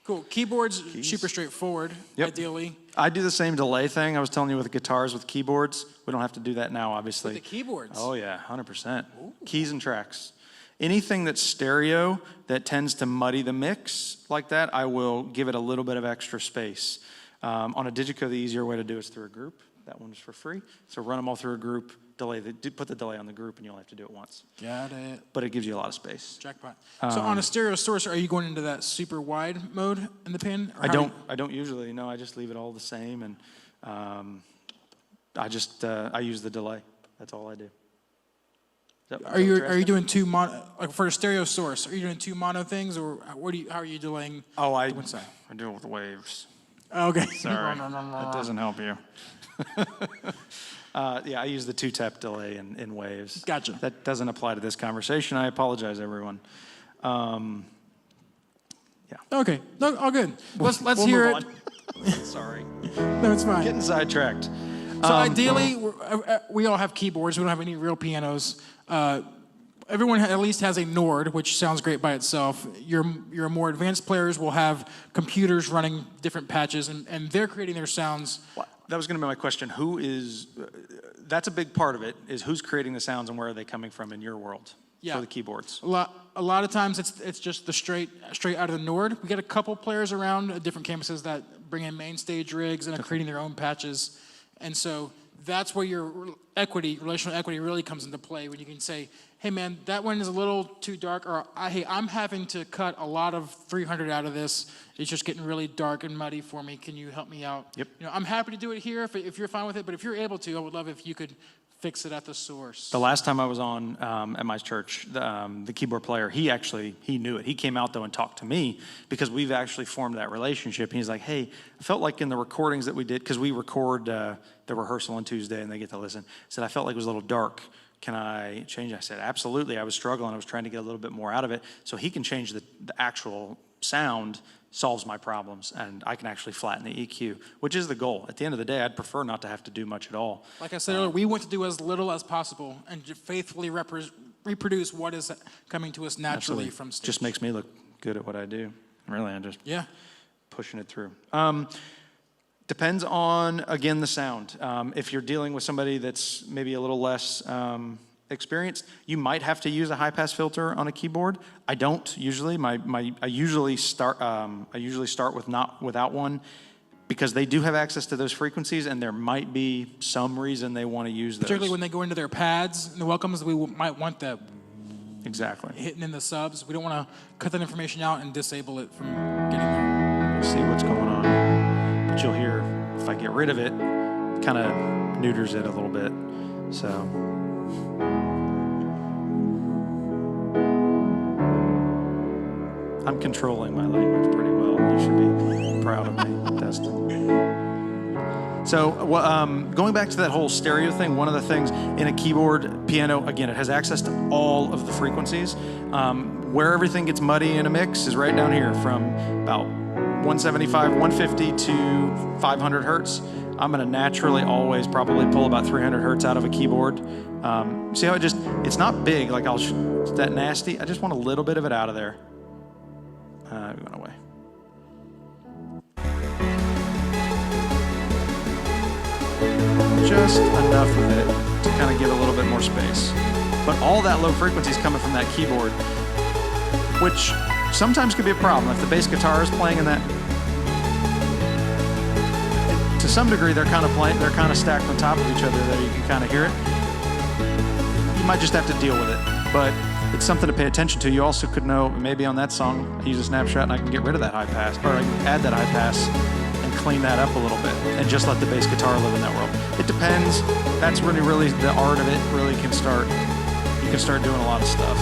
Cool. Keyboards, super straightforward, ideally. I do the same delay thing I was telling you with guitars, with keyboards. We don't have to do that now, obviously. With the keyboards? Oh, yeah, 100%. Ooh. Keys and tracks. Anything that's stereo that tends to muddy the mix like that, I will give it a little bit of extra space. On a Digico, the easier way to do it is through a group. That one is for free. So run them all through a group, put the delay on the group, and you'll have to do it once. Got it. But it gives you a lot of space. Jackpot. So on a stereo source, are you going into that super wide mode in the pin? I don't usually. No, I just leave it all the same, and I use the delay. That's all I do. Are you doing two mono, like for a stereo source? Are you doing two mono things, or how are you delaying? Oh, I do it with waves. Okay. Sorry, that doesn't help you. Yeah, I use the two-tap delay in waves. Gotcha. That doesn't apply to this conversation. I apologize, everyone. Yeah. Okay. No, all good. Let's we'll hear move it. Sorry. No, it's fine. Getting sidetracked. So ideally, we all have keyboards. We don't have any real pianos. Everyone at least has a Nord, which sounds great by itself. Your more advanced players will have computers running different patches, and they're creating their sounds. Well, that was going to be my question. Who is? That's a big part of it. Is who's creating the sounds and where are they coming from in your world for the keyboards? A lot of times it's just the straight out of the Nord. We get a couple players around at different campuses that bring in main stage rigs and are creating their own patches, and so that's where your relational equity really comes into play when you can say, hey man, that one is a little too dark, or hey, I'm having to cut a lot of 300 out of this. It's just getting really dark and muddy for me. Can you help me out? Yep. I'm happy to do it here if you're fine with it, but if you're able to, I would love if you could fix it at the source. The last time I was on at my church, the keyboard player, he knew it. He came out though and talked to me because we've actually formed that relationship. And he's like, hey, I felt like in the recordings that we did, because we record the rehearsal on Tuesday and they get to listen. He said, I felt like it was a little dark. Can I change it? I said, absolutely. I was struggling. I was trying to get a little bit more out of it. So he can change the actual sound, solves my problems, and I can actually flatten the EQ, which is the goal. At the end of the day, I'd prefer not to have to do much at all. Like I said earlier, we want to do as little as possible and faithfully reproduce what is coming to us naturally from stage. Just makes me look good at what I do. Really, I'm just pushing it through. Depends on, again, the sound. If you're dealing with somebody that's maybe a little less experienced, you might have to use a high-pass filter on a keyboard. I don't usually. I usually start without one because they do have access to those frequencies, and there might be some reason they want to use those. Particularly when they go into their pads and the welcomes, we might want that hitting in the subs. We don't want to cut that information out and disable it from getting there. We'll see what's going on. But you'll hear, if I get rid of it, kind of neuters it a little bit. So. I'm controlling my language pretty well. You should be proud of me, Dustin. So going back to that whole stereo thing, one of the things in a keyboard piano, again, it has access to all of the frequencies. Where everything gets muddy in a mix is right down here from about 175, 150 to 500 hertz. I'm gonna naturally always probably pull about 300 hertz out of a keyboard. See how it's not big, like it's that nasty. I just want a little bit of it out of there. It went away. Just enough of it to kind of give a little bit more space. But all that low frequency is coming from that keyboard, which sometimes could be a problem. If the bass guitar is playing in that, to some degree they're kind of stacked on top of each other that you can kind of hear it. You might just have to deal with it, but it's something to pay attention to. You also could know, maybe on that song, I use a snapshot and I can get rid of that high pass, or I can add that high pass and clean that up a little bit and just let the bass guitar live in that world. It depends. That's really the art of it really can start. You can start doing a lot of stuff.